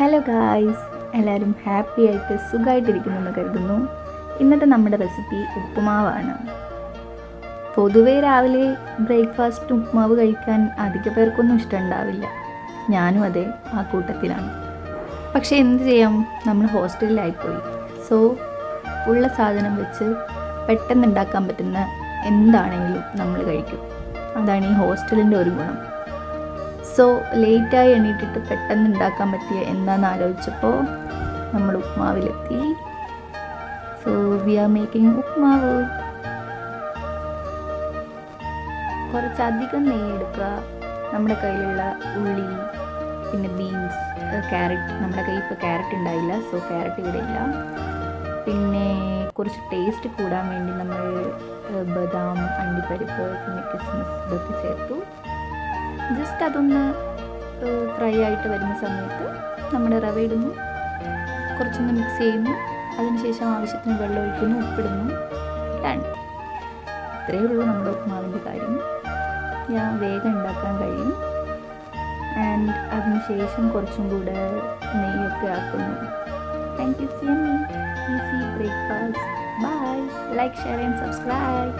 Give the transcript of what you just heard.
Hello guys, എല്ലാവരും happy ആയിട്ട് സുഖമായിട്ടിരിക്കുന്നെന്ന് കരുതുന്നു. ഇന്നത്തെ നമ്മുടെ റെസിപ്പി ഉപ്പുമാവാണ്. പൊതുവേ രാവിലെ ബ്രേക്ക്ഫാസ്റ്റ് ഉപ്പുമാവ് കഴിക്കാൻ അധിക പേർക്കൊന്നും ഇഷ്ടമുണ്ടാവില്ല. ഞാനും അതെ, ആ കൂട്ടത്തിലാണ്. പക്ഷേ എന്ത് ചെയ്യാം, നമ്മൾ ഹോസ്റ്റലിലായിപ്പോയി. സോ ഉള്ള സാധനം വെച്ച് പെട്ടെന്ന് ഉണ്ടാക്കാൻ പറ്റുന്ന എന്താണെങ്കിലും നമ്മൾ കഴിക്കും. അതാണ് ഈ ഹോസ്റ്റലിൻ്റെ ഒരു ഗുണം. സോ ലേറ്റായി എണീറ്റിട്ട് പെട്ടെന്ന് ഉണ്ടാക്കാൻ പറ്റിയ എന്താണെന്ന് ആലോചിച്ചപ്പോൾ നമ്മൾ ഉപ്മാവിലെത്തി. So we are making upma. കുറച്ചധികം നെയ്യ് എടുക്കുക. നമ്മുടെ കയ്യിലുള്ള ഉള്ളി, പിന്നെ ബീൻസ്, ക്യാരറ്റ്. നമ്മുടെ കയ്യിൽ ഇപ്പോൾ ക്യാരറ്റ് ഉണ്ടായില്ല, സോ ക്യാരറ്റ് ഇവിടെ ഇല്ല. പിന്നെ കുറച്ച് ടേസ്റ്റ് കൂടാൻ വേണ്ടി നമ്മൾ ബദാം, അണ്ടിപ്പരിപ്പ്, പിന്നെ കിസ്മിസ് ഇതൊക്കെ ചേർത്തു. ജസ്റ്റ് അതൊന്ന് ഫ്രൈ ആയിട്ട് വരുന്ന സമയത്ത് നമ്മുടെ റവ ഇടുന്നു, കുറച്ചൊന്ന് മിക്സ് ചെയ്യുന്നു, അതിനുശേഷം ആവശ്യത്തിന് വെള്ളം ഒഴിക്കുന്നു, ഉപ്പിടുന്നു. ഡൺ. ഇത്രയേ ഉള്ളൂ നമ്മുടെ ഉപ്മാവിൻ്റെ കാര്യം. ഞാൻ വേഗം ഉണ്ടാക്കാൻ കഴിയും. ആൻഡ് അതിനുശേഷം കുറച്ചും കൂടെ നെയ്യൊക്കെ ആക്കുന്നു. Thank you. See me easy breakfast. Bye. Like, share and subscribe.